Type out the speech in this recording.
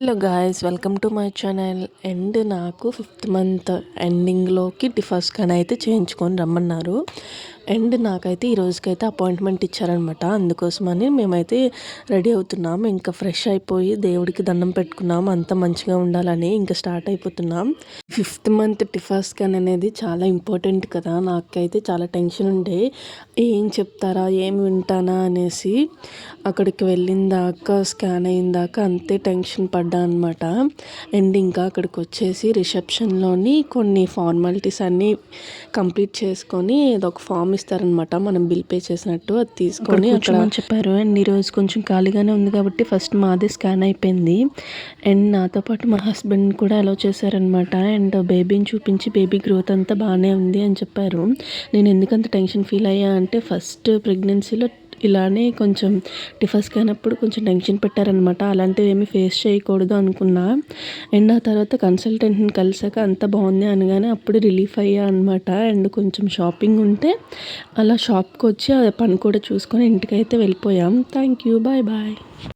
Hello guys, welcome to my channel. And నాకు 5th month ఎండింగ్లోకి TIFFA scan అయితే చేయించుకొని రమ్మన్నారు. అండ్ నాకైతే ఈ రోజుకైతే అపాయింట్మెంట్ ఇచ్చారనమాట. అందుకోసమని మేమైతే రెడీ అవుతున్నాం. ఇంకా ఫ్రెష్ అయిపోయి దేవుడికి దండం పెట్టుకున్నాం, అంత మంచిగా ఉండాలని ఇంకా స్టార్ట్ అయిపోతున్నాం. 5th మంత్ టిఫా స్కాన్ అనేది చాలా ఇంపార్టెంట్ కదా. నాకైతే చాలా టెన్షన్ ఉండే, ఏం చెప్తారా ఏం వింటానా అనేసి. అక్కడికి వెళ్ళిన దాకా స్కాన్ అయిన దాకా అంతే టెన్షన్ పడ్డా అనమాట. అండ్ ఇంకా అక్కడికి వచ్చేసి రిసెప్షన్లోని కొన్ని ఫార్మాలిటీస్ అన్నీ కంప్లీట్ చేసుకొని ఒక ఫామ్ ఇస్తారనమాట, మనం బిల్ పే చేసినట్టు. అది తీసుకొని అక్కడ చెప్పారు. అండ్ ఈరోజు కొంచెం ఖాళీగానే ఉంది కాబట్టి ఫస్ట్ మాదే స్కాన్ అయిపోయింది. అండ్ నాతో పాటు మా హస్బెండ్ కూడా అలౌ చేశారనమాట. అండ్ బేబీని చూపించి బేబీ గ్రోత్ అంతా బాగానే ఉంది అని చెప్పారు. నేను ఎందుకంత టెన్షన్ ఫీల్ అయ్యా అంటే, ఫస్ట్ ప్రెగ్నెన్సీలో ఇలానే కొంచెం టిఫా స్కాన్ అప్పుడు కొంచెం టెన్షన్ పెట్టారనమాట. అలాంటివి ఏమీ ఫేస్ చేయకూడదు అనుకున్నా. అండ్ ఆ తర్వాత కన్సల్టెంట్ని కలిసాక అంత బాగుంది అనగానే అప్పుడు రిలీఫ్ అయ్యా అనమాట. అండ్ కొంచెం షాపింగ్ ఉంటే అలా షాప్కి వచ్చి ఆ పని కూడా చూసుకొని ఇంటికైతే వెళ్ళిపోయాం. Thank you, bye bye.